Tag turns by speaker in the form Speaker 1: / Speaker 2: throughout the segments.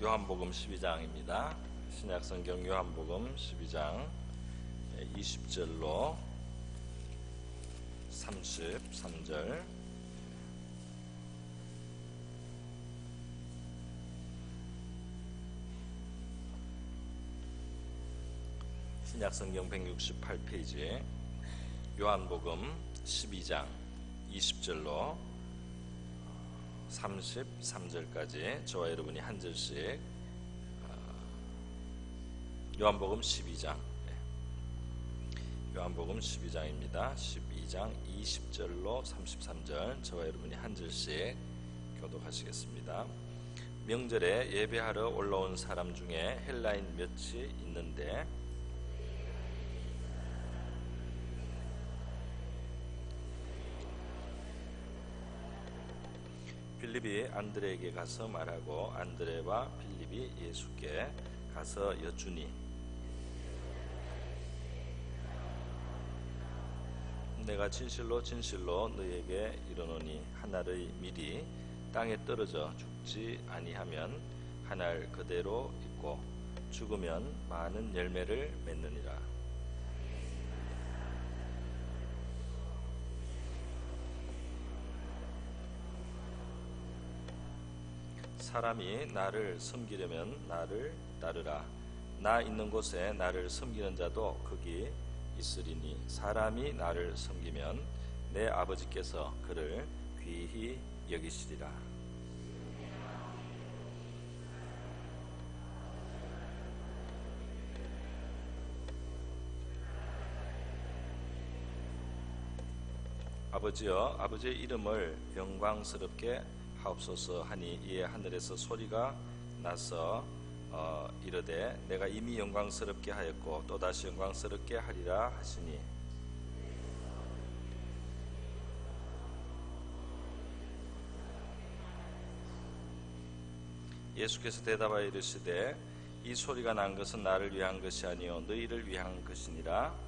Speaker 1: 요한복음 12장입니다. 신약성경 요한복음 12장 20절로 33절. 신약성경 168페이지 요한복음 12장 20절로 33절까지 저와 여러분이 한 절씩 요한복음 12장 요한복음 12장입니다. 12장 20절로 33절 저와 여러분이 한 절씩 교독하시겠습니다. 명절에 예배하러 올라온 사람 중에 헬라인 몇이 있는데 필립이 안드레에게 가서 말하고 안드레와 필립이 예수께 가서 여쭈니 내가 진실로 진실로 너에게 이르노니 한 알의 밀이 땅에 떨어져 죽지 아니하면 한 알 그대로 있고 죽으면 많은 열매를 맺느니라. 사람이 나를 섬기려면 나를 따르라. 나 있는 곳에 나를 섬기는 자도 거기 있으리니 사람이 나를 섬기면 내 아버지께서 그를 귀히 여기시리라. 아버지여, 아버지의 이름을 영광스럽게 하옵소서 하니 이에 하늘에서 소리가 나서 이르되 내가 이미 영광스럽게 하였고 또다시 영광스럽게 하리라 하시니 예수께서 대답하여 이르시되 이 소리가 난 것은 나를 위한 것이 아니요 너희를 위한 것이니라.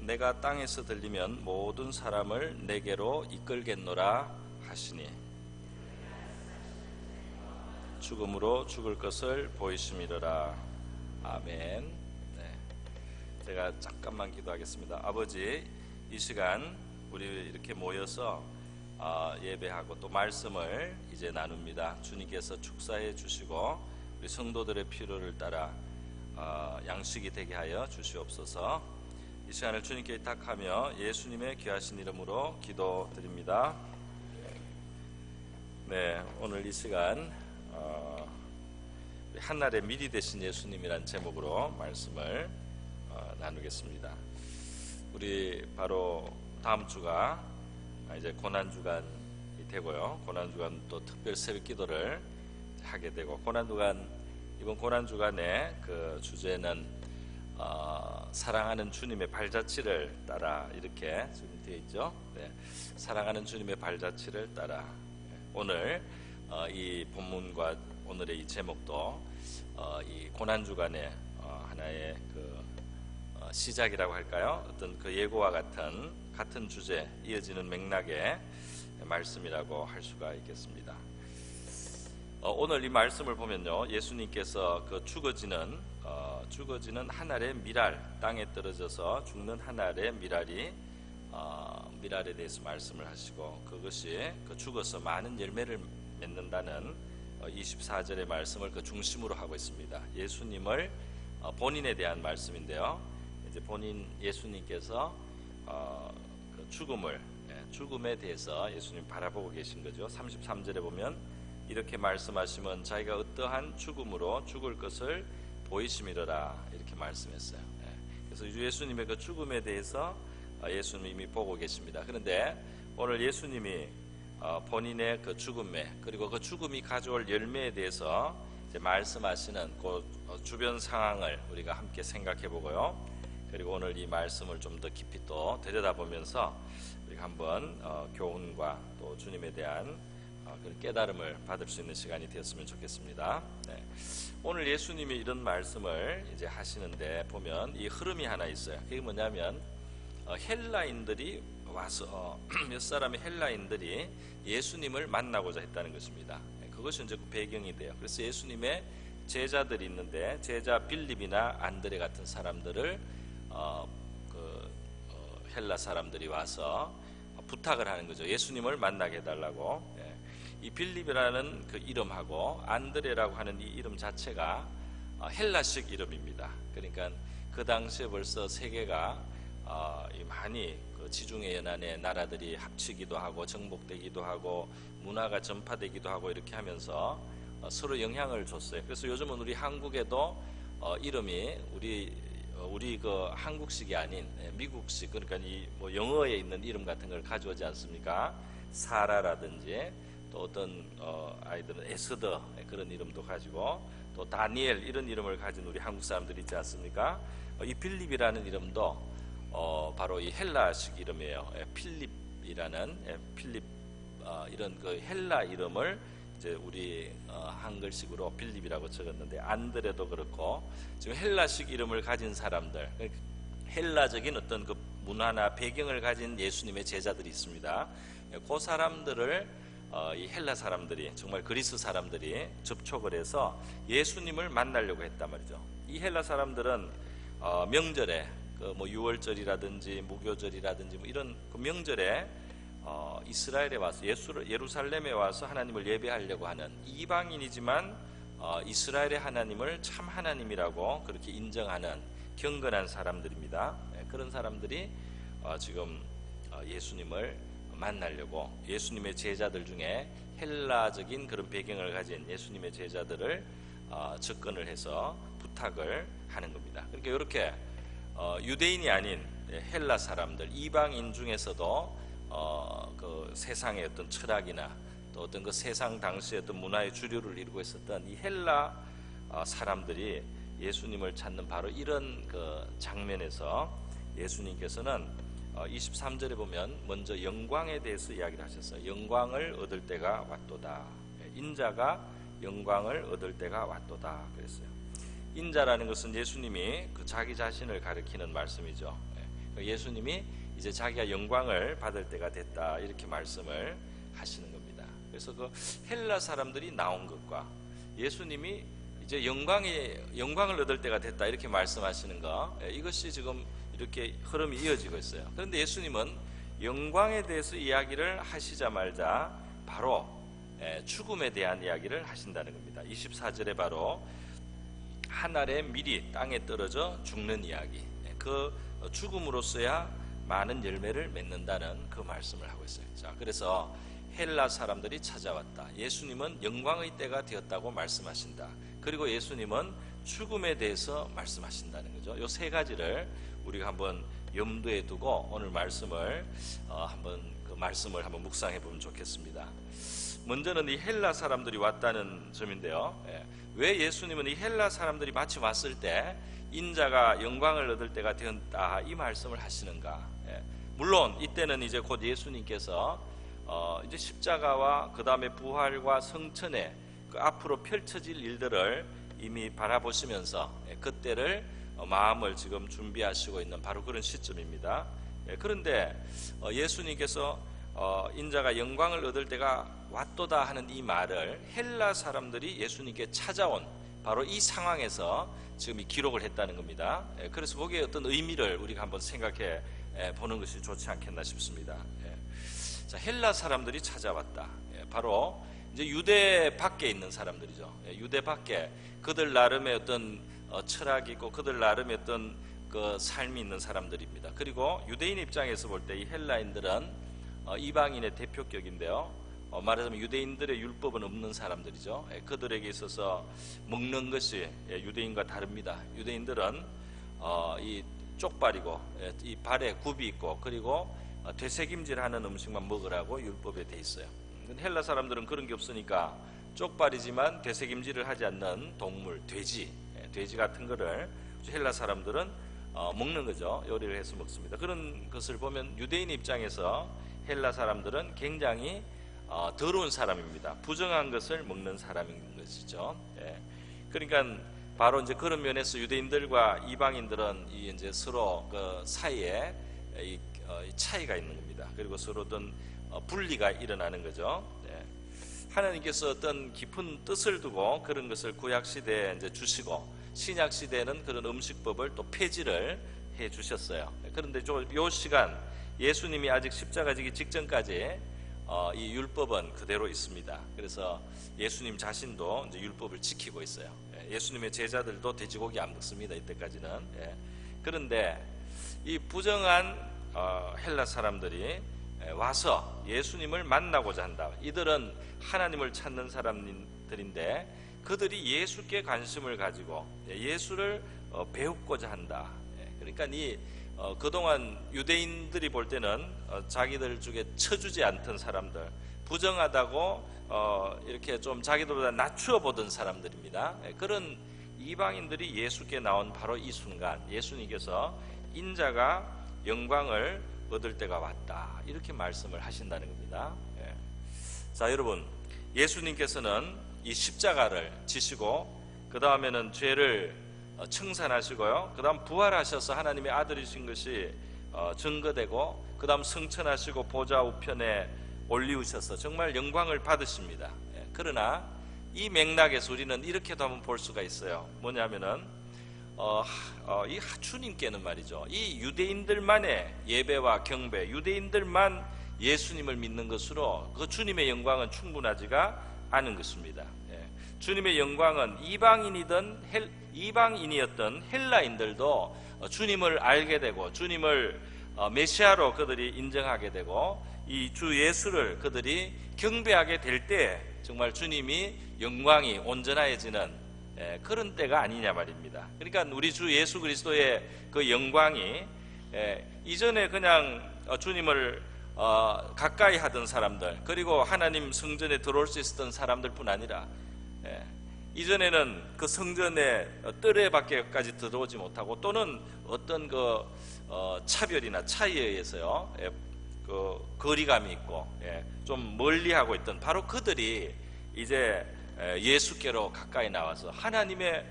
Speaker 1: 내가 땅에서 들리면 모든 사람을 내게로 이끌겠노라 하시니 죽음으로 죽을 것을 보이심이로라. 아멘. 제가 잠깐만 기도하겠습니다. 아버지, 이 시간 우리 이렇게 모여서 예배하고 또 말씀을 이제 나눕니다. 주님께서 축사해 주시고 우리 성도들의 필요를 따라 양식이 되게 하여 주시옵소서. 이 시간을 주님께 의탁하며 예수님의 귀하신 이름으로 기도드립니다. 오늘 이 시간 한날의 미리 되신 예수님이란 제목으로 말씀을 나누겠습니다. 우리 바로 다음 주가 이제 고난주간이 되고요. 고난주간 또 특별 새벽 기도를 하게 되고 이번 고난주간의 그 주제는 사랑하는 주님의 발자취를 따라 이렇게 지금 되어 있죠. 사랑하는 주님의 발자취를 따라. 오늘 이 본문과 오늘의 이 제목도 이 고난주간의 하나의 그 시작이라고 할까요? 어떤 그 예고와 같은 주제 이어지는 맥락의 말씀이라고 할 수가 있겠습니다. 오늘 이 말씀을 보면요, 예수님께서 그 죽어지는 한 알의 밀알, 땅에 떨어져서 죽는 한 알의 밀알에 대해서 말씀을 하시고 그것이 그 죽어서 많은 열매를 맺는다는 24절의 말씀을 그 중심으로 하고 있습니다. 예수님을 본인에 대한 말씀인데요. 이제 예수님께서 그 죽음에 대해서 예수님 바라보고 계신 거죠. 33절에 보면 이렇게 말씀하시면 자기가 어떠한 죽음으로 죽을 것을 보이심이로라 이렇게 말씀했어요. 그래서 예수님의 그 죽음에 대해서 예수님이 보고 계십니다. 그런데 오늘 예수님이 본인의 그 죽음에 그리고 그 죽음이 가져올 열매에 대해서 이제 말씀하시는 그 주변 상황을 우리가 함께 생각해 보고요. 그리고 오늘 이 말씀을 좀 더 깊이 또 들여다보면서 우리가 한번 교훈과 또 주님에 대한 그런 깨달음을 받을 수 있는 시간이 되었으면 좋겠습니다. 오늘 예수님이 이런 말씀을 이제 하시는데 보면 이 흐름이 하나 있어요. 그게 뭐냐면 헬라인들이 와서 몇 사람의 헬라인들이 예수님을 만나고자 했다는 것입니다. 그것이 이제 그 배경이 돼요. 그래서 예수님의 제자들이 있는데 제자 빌립이나 안드레 같은 사람들을 헬라 사람들이 와서 부탁을 하는 거죠. 예수님을 만나게 해달라고. 이 빌립이라는 그 이름하고 안드레라고 하는 이 이름 자체가 헬라식 이름입니다. 그러니까 그 당시에 벌써 세계가 많이 그 지중해 연안의 나라들이 합치기도 하고 정복되기도 하고 문화가 전파되기도 하고 이렇게 하면서 서로 영향을 줬어요. 그래서 요즘은 우리 한국에도 이름이 우리 그 한국식이 아닌 미국식, 그러니까 이 뭐 영어에 있는 이름 같은 걸 가져오지 않습니까? 사라라든지 또 어떤 아이들은 에스더 그런 이름도 가지고 또 다니엘 이런 이름을 가진 우리 한국 사람들이 있지 않습니까? 이 빌립이라는 이름도 바로 이 헬라식 이름이에요. 필립이라는 필립 이런 그 헬라 이름을 이제 우리 한글식으로 빌립이라고 적었는데 안드레도 그렇고 지금 헬라식 이름을 가진 사람들, 헬라적인 어떤 그 문화나 배경을 가진 예수님의 제자들이 있습니다. 그 사람들을 이 헬라 사람들이 정말 그리스 사람들이 접촉을 해서 예수님을 만나려고 했단 말이죠. 이 헬라 사람들은 명절에 그 뭐 유월절이라든지 무교절이라든지 뭐 이런 그 명절에 이스라엘에 와서 예루살렘에 와서 하나님을 예배하려고 하는 이방인이지만 이스라엘의 하나님을 참 하나님이라고 그렇게 인정하는 경건한 사람들입니다. 그런 사람들이 지금 예수님을 만나려고 예수님의 제자들 중에 헬라적인 그런 배경을 가진 예수님의 제자들을 접근을 해서 부탁을 하는 겁니다. 그러니까 이렇게 유대인이 아닌 헬라 사람들, 이방인 중에서도 그 세상의 어떤 철학이나 또 어떤 그 세상 당시의 어떤 문화의 주류를 이루고 있었던 이 헬라 사람들이 예수님을 찾는 바로 이런 그 장면에서 예수님께서는 23절에 보면 먼저 영광에 대해서 이야기를 하셨어요. 영광을 얻을 때가 왔도다. 인자가 영광을 얻을 때가 왔도다 그랬어요. 인자라는 것은 예수님이 그 자기 자신을 가리키는 말씀이죠. 예수님이 이제 자기가 영광을 받을 때가 됐다 이렇게 말씀을 하시는 겁니다. 그래서 그 헬라 사람들이 나온 것과 예수님이 이제 영광을 얻을 때가 됐다 이렇게 말씀하시는 거, 이것이 지금 이렇게 흐름이 이어지고 있어요. 그런데 예수님은 영광에 대해서 이야기를 하시자 말자 바로 죽음에 대한 이야기를 하신다는 겁니다. 24절에 바로 한 알의 밀이 땅에 떨어져 죽는 이야기, 그 죽음으로써야 많은 열매를 맺는다는 그 말씀을 하고 있어요. 자, 그래서 헬라 사람들이 찾아왔다. 예수님은 영광의 때가 되었다고 말씀하신다. 그리고 예수님은 죽음에 대해서 말씀하신다는 거죠. 이 세 가지를 우리가 한번 염두에 두고 오늘 말씀을 한번 묵상해 보면 좋겠습니다. 먼저는 이 헬라 사람들이 왔다는 점인데요. 왜 예수님은 이 헬라 사람들이 마치 왔을 때 인자가 영광을 얻을 때가 되었다 이 말씀을 하시는가? 물론 이때는 이제 곧 예수님께서 이제 십자가와 그 다음에 부활과 성천에 그 앞으로 펼쳐질 일들을 이미 바라보시면서 그때를 마음을 지금 준비하시고 있는 바로 그런 시점입니다. 그런데 예수님께서 인자가 영광을 얻을 때가 왔도다 하는 이 말을 헬라 사람들이 예수님께 찾아온 바로 이 상황에서 지금 이 기록을 했다는 겁니다. 그래서 거기에 어떤 의미를 우리가 한번 생각해 보는 것이 좋지 않겠나 싶습니다. 자, 헬라 사람들이 찾아왔다. 바로 이제 유대 밖에 있는 사람들이죠. 유대 밖에 그들 나름의 어떤 철학이 있고 그들 나름의 어떤 그 삶이 있는 사람들입니다. 그리고 유대인 입장에서 볼 때 이 헬라인들은 이방인의 대표격인데요. 말하자면 유대인들의 율법은 없는 사람들이죠. 그들에게 있어서 먹는 것이 유대인과 다릅니다. 유대인들은 이 쪽발이고 이 발에 굽이 있고 그리고 되새김질하는 음식만 먹으라고 율법에 돼 있어요. 헬라 사람들은 그런 게 없으니까 쪽발이지만 되새김질을 하지 않는 동물, 돼지 같은 거를 헬라 사람들은 먹는 거죠. 요리를 해서 먹습니다. 그런 것을 보면 유대인 입장에서 헬라 사람들은 굉장히 더러운 사람입니다. 부정한 것을 먹는 사람인 것이죠. 그러니까 바로 이제 그런 면에서 유대인들과 이방인들은 이제 서로 그 사이에 차이가 있는 겁니다. 그리고 서로 어떤 분리가 일어나는 거죠. 하나님께서 어떤 깊은 뜻을 두고 그런 것을 구약 시대에 이제 주시고 신약 시대에는 그런 음식법을 또 폐지를 해 주셨어요. 그런데 요 시간 예수님이 아직 십자가 지기 직전까지 이 율법은 그대로 있습니다. 그래서 예수님 자신도 이제 율법을 지키고 있어요. 예수님의 제자들도 돼지고기 안 먹습니다. 이때까지는. 그런데 이 부정한 헬라 사람들이 와서 예수님을 만나고자 한다. 이들은 하나님을 찾는 사람들인데 그들이 예수께 관심을 가지고 예수를 배우고자 한다. 그러니까 그동안 유대인들이 볼 때는 자기들 중에 쳐주지 않던 사람들, 부정하다고 이렇게 좀 자기들보다 낮추어 보던 사람들입니다. 그런 이방인들이 예수께 나온 바로 이 순간 예수님께서 인자가 영광을 얻을 때가 왔다, 이렇게 말씀을 하신다는 겁니다. 자, 여러분, 예수님께서는 이 십자가를 지시고 그 다음에는 죄를 청산하시고요, 그 다음 부활하셔서 하나님의 아들이신 것이 증거되고 그 다음 승천하시고 보좌 우편에 올리우셔서 정말 영광을 받으십니다. 그러나 이 맥락에서 우리는 이렇게도 한번 볼 수가 있어요. 뭐냐면은 이 주님께는 말이죠, 이 유대인들만의 예배와 경배, 유대인들만 예수님을 믿는 것으로 그 주님의 영광은 충분하지가 않은 것입니다. 주님의 영광은 이방인이었던 헬라인들도 주님을 알게 되고 주님을 메시아로 그들이 인정하게 되고 이 주 예수를 그들이 경배하게 될 때 정말 주님이 영광이 온전해지는 그런 때가 아니냐 말입니다. 그러니까 우리 주 예수 그리스도의 그 영광이 이전에 그냥 주님을 가까이 하던 사람들, 그리고 하나님 성전에 들어올 수 있었던 사람들뿐 아니라 이전에는 그 성전의 뜰에 밖에까지 들어오지 못하고 또는 어떤 그 차별이나 차이에 의해서요, 그 거리감이 있고 좀 멀리하고 있던 바로 그들이 이제 예수께로 가까이 나와서 하나님의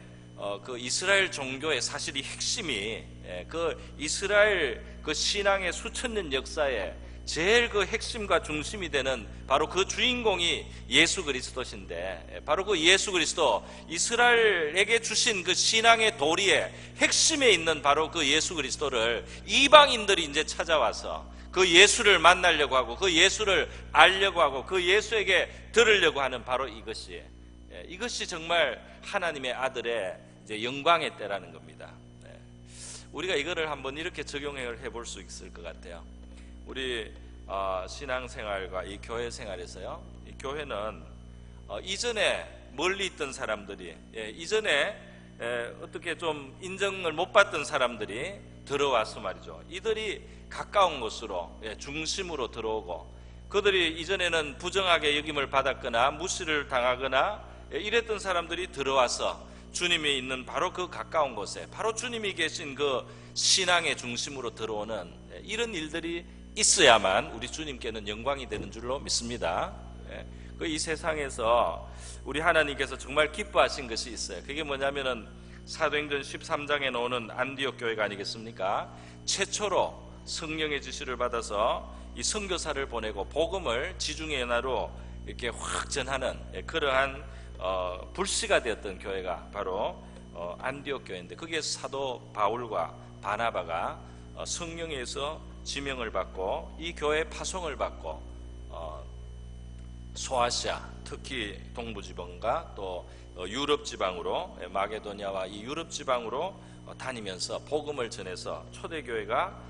Speaker 1: 그 이스라엘 종교의 사실 이 핵심이 그 이스라엘 그 신앙의 수천 년 역사에 제일 그 핵심과 중심이 되는 바로 그 주인공이 예수 그리스도신데, 바로 그 예수 그리스도, 이스라엘에게 주신 그 신앙의 도리의 핵심에 있는 바로 그 예수 그리스도를 이방인들이 이제 찾아와서 그 예수를 만나려고 하고 그 예수를 알려고 하고 그 예수에게 들으려고 하는 바로 이것이 정말 하나님의 아들의 이제 영광의 때라는 겁니다. 우리가 이거를 한번 이렇게 적용을 해볼 수 있을 것 같아요. 우리 신앙생활과 이 교회 생활에서요, 이 교회는 이전에 멀리 있던 사람들이, 이전에 어떻게 좀 인정을 못 받던 사람들이 들어와서 말이죠, 이들이 가까운 곳으로 중심으로 들어오고, 그들이 이전에는 부정하게 여김을 받았거나 무시를 당하거나 이랬던 사람들이 들어와서 주님이 있는 바로 그 가까운 곳에, 바로 주님이 계신 그 신앙의 중심으로 들어오는 이런 일들이 있어야만 우리 주님께는 영광이 되는 줄로 믿습니다. 이 세상에서 우리 하나님께서 정말 기뻐하신 것이 있어요. 그게 뭐냐면은 사도행전 13장에 나오는 안디옥 교회가 아니겠습니까? 최초로 성령의 지시를 받아서 이 선교사를 보내고 복음을 지중해 연하로 이렇게 확 전하는 그러한 불씨가 되었던 교회가 바로 안디옥 교회인데, 그게 사도 바울과 바나바가 성령에 의해서 지명을 받고 이 교회 파송을 받고 소아시아, 특히 동부지방과 또 유럽 지방으로, 마게도냐와 이 유럽 지방으로 다니면서 복음을 전해서 초대교회가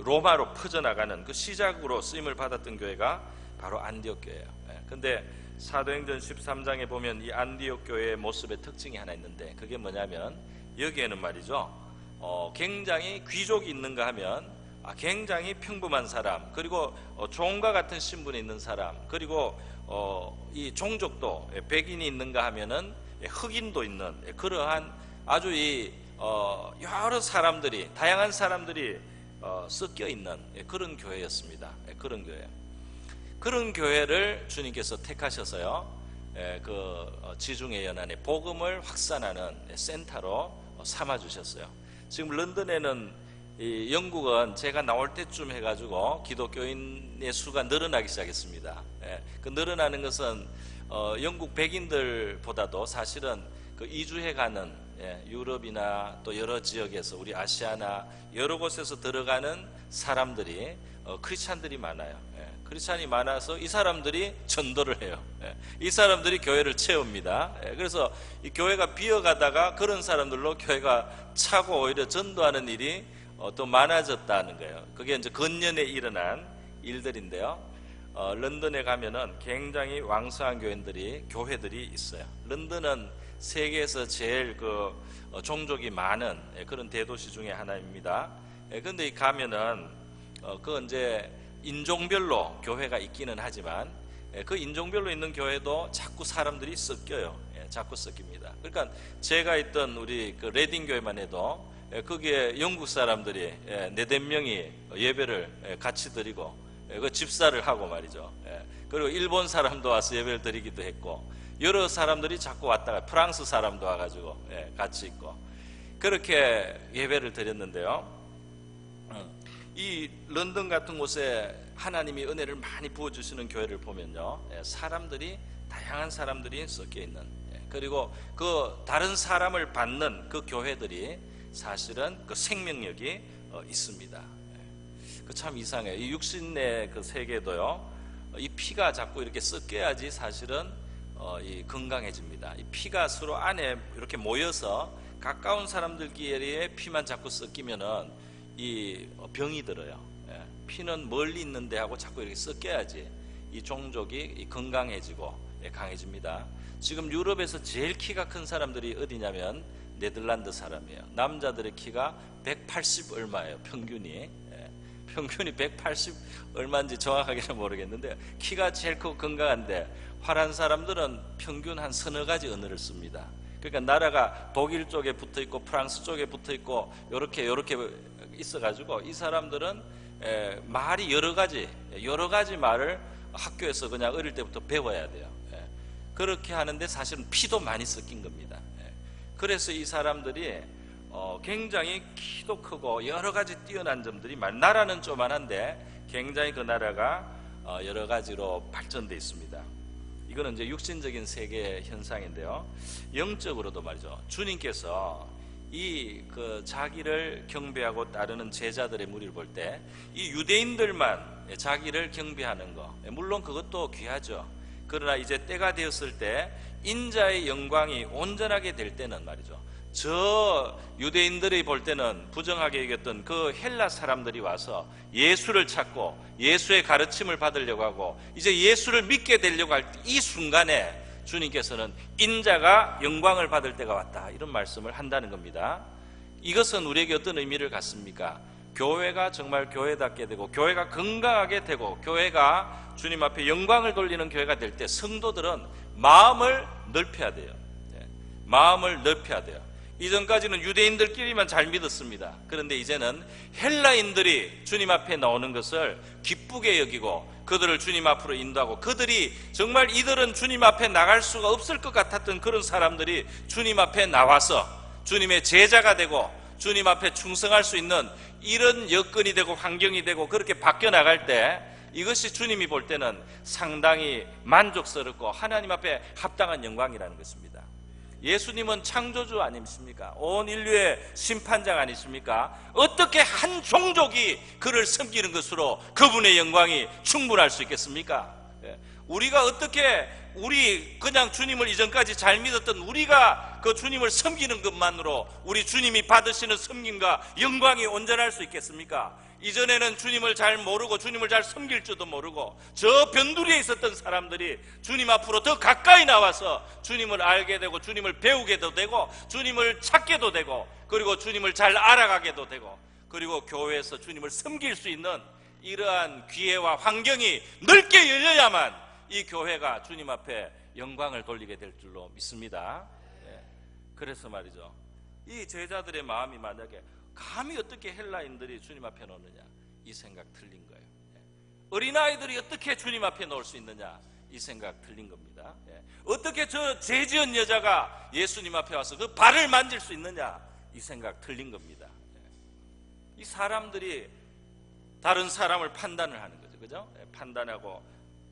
Speaker 1: 로마로 퍼져나가는 그 시작으로 쓰임을 받았던 교회가 바로 안디옥 교회예요. 근데 사도행전 13장에 보면 이 안디옥 교회의 모습의 특징이 하나 있는데, 그게 뭐냐면 여기에는 말이죠, 굉장히 귀족이 있는가 하면 굉장히 평범한 사람, 그리고 종과 같은 신분에 있는 사람, 그리고 이 종족도 백인이 있는가 하면은 흑인도 있는 그러한 아주 여러 사람들이, 다양한 사람들이 섞여 있는 그런 교회였습니다. 그런 교회를 주님께서 택하셔서요, 그 지중해 연안의 복음을 확산하는 센터로 삼아 주셨어요. 지금 런던에는 이 영국은 제가 나올 때쯤 해가지고 기독교인의 수가 늘어나기 시작했습니다. 그 늘어나는 것은 영국 백인들보다도 사실은 그 이주해 가는 유럽이나 또 여러 지역에서 우리 아시아나 여러 곳에서 들어가는 사람들이 크리스찬들이 많아요. 크리스찬이 많아서 이 사람들이 전도를 해요. 이 사람들이 교회를 채웁니다. 그래서 이 교회가 비어가다가 그런 사람들로 교회가 차고 오히려 전도하는 일이 또 많아졌다는 거예요. 그게 이제 근년에 일어난 일들인데요. 런던에 가면은 굉장히 왕성한 교회들이 있어요. 런던은 세계에서 제일 그 종족이 많은 그런 대도시 중에 하나입니다. 그런데 가면은 그 이제 인종별로 교회가 있기는 하지만 그 인종별로 있는 교회도 자꾸 사람들이 섞여요. 자꾸 섞입니다. 그러니까 제가 있던 우리 그 레딩 교회만 해도 거기에 영국 사람들이 4-5명이 예배를 같이 드리고 그 집사를 하고 말이죠. 그리고 일본 사람도 와서 예배를 드리기도 했고 여러 사람들이 자꾸 왔다가 프랑스 사람도 와가지고 같이 있고 그렇게 예배를 드렸는데요. 이 런던 같은 곳에 하나님이 은혜를 많이 부어주시는 교회를 보면요, 사람들이 다양한 사람들이 섞여 있는, 그리고 그 다른 사람을 받는 그 교회들이 사실은 그 생명력이 있습니다. 그 참 이상해요. 이 육신의 그 세계도요, 이 피가 자꾸 이렇게 섞여야지 사실은 이 건강해집니다. 이 피가 서로 안에 이렇게 모여서 가까운 사람들끼리의 피만 자꾸 섞이면은 이 병이 들어요. 피는 멀리 있는데 하고 자꾸 이렇게 섞여야지 이 종족이 건강해지고 강해집니다. 지금 유럽에서 제일 키가 큰 사람들이 어디냐면 네덜란드 사람이에요. 남자들의 키가 180 얼마예요. 평균이 180 얼마인지 정확하게는 모르겠는데 키가 제일 크고 건강한데 화난 사람들은 평균 한 서너 가지 언어를 씁니다. 그러니까 나라가 독일 쪽에 붙어 있고 프랑스 쪽에 붙어 있고 요렇게 있어가지고 이 사람들은 말이 여러 가지 말을 학교에서 그냥 어릴 때부터 배워야 돼요. 그렇게 하는데 사실은 피도 많이 섞인 겁니다. 그래서 이 사람들이 굉장히 키도 크고 여러 가지 뛰어난 점들이 나라는 조만한데 굉장히 그 나라가 여러 가지로 발전돼 있습니다. 이거는 이제 육신적인 세계 현상인데요. 영적으로도 말이죠. 주님께서 이 그 자기를 경배하고 따르는 제자들의 무리를 볼 때 이 유대인들만 자기를 경배하는 거, 물론 그것도 귀하죠. 그러나 이제 때가 되었을 때 인자의 영광이 온전하게 될 때는 말이죠, 저 유대인들이 볼 때는 부정하게 여겼던 그 헬라 사람들이 와서 예수를 찾고 예수의 가르침을 받으려고 하고 이제 예수를 믿게 되려고 할 이 순간에 주님께서는 인자가 영광을 받을 때가 왔다, 이런 말씀을 한다는 겁니다. 이것은 우리에게 어떤 의미를 갖습니까? 교회가 정말 교회답게 되고 교회가 건강하게 되고 교회가 주님 앞에 영광을 돌리는 교회가 될 때 성도들은 마음을 넓혀야 돼요. 마음을 넓혀야 돼요. 이전까지는 유대인들끼리만 잘 믿었습니다. 그런데 이제는 헬라인들이 주님 앞에 나오는 것을 기쁘게 여기고 그들을 주님 앞으로 인도하고, 그들이 정말 이들은 주님 앞에 나갈 수가 없을 것 같았던 그런 사람들이 주님 앞에 나와서 주님의 제자가 되고 주님 앞에 충성할 수 있는 이런 여건이 되고 환경이 되고 그렇게 바뀌어 나갈 때 이것이 주님이 볼 때는 상당히 만족스럽고 하나님 앞에 합당한 영광이라는 것입니다. 예수님은 창조주 아니십니까? 온 인류의 심판장 아니십니까? 어떻게 한 종족이 그를 섬기는 것으로 그분의 영광이 충분할 수 있겠습니까? 우리가 어떻게 우리 그냥 주님을 이전까지 잘 믿었던 우리가 그 주님을 섬기는 것만으로 우리 주님이 받으시는 섬김과 영광이 온전할 수 있겠습니까? 이전에는 주님을 잘 모르고 주님을 잘 섬길 줄도 모르고 저 변두리에 있었던 사람들이 주님 앞으로 더 가까이 나와서 주님을 알게 되고 주님을 배우게도 되고 주님을 찾게도 되고 그리고 주님을 잘 알아가게도 되고 그리고 교회에서 주님을 섬길 수 있는 이러한 기회와 환경이 넓게 열려야만 이 교회가 주님 앞에 영광을 돌리게 될 줄로 믿습니다. 그래서 말이죠, 이 제자들의 마음이 만약에 감히 어떻게 헬라인들이 주님 앞에 놓느냐, 이 생각 틀린 거예요. 어린아이들이 어떻게 주님 앞에 놓을 수 있느냐, 이 생각 틀린 겁니다. 어떻게 저 죄지은 여자가 예수님 앞에 와서 그 발을 만질 수 있느냐, 이 생각 틀린 겁니다. 이 사람들이 다른 사람을 판단을 하는 거죠. 그죠? 판단하고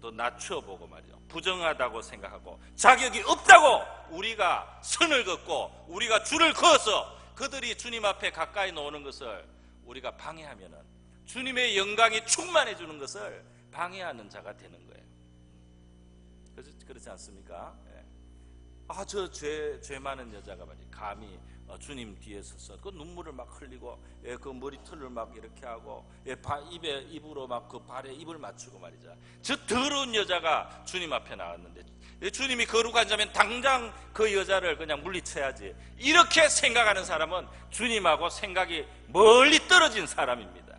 Speaker 1: 또 낮춰보고 말이죠. 부정하다고 생각하고 자격이 없다고 우리가 선을 긋고 우리가 줄을 그어서 그들이 주님 앞에 가까이 나오는 것을 우리가 방해하면은 주님의 영광이 충만해주는 것을 방해하는 자가 되는 거예요. 그렇지 않습니까? 저 죄 많은 여자가 말이에요. 감히 주님 뒤에 서서 그 눈물을 막 흘리고 그 머리털을 막 이렇게 하고 입으로 막 그 발에 입을 맞추고 말이죠. 저 더러운 여자가 주님 앞에 나왔는데 주님이 거룩한 자면 당장 그 여자를 그냥 물리쳐야지, 이렇게 생각하는 사람은 주님하고 생각이 멀리 떨어진 사람입니다.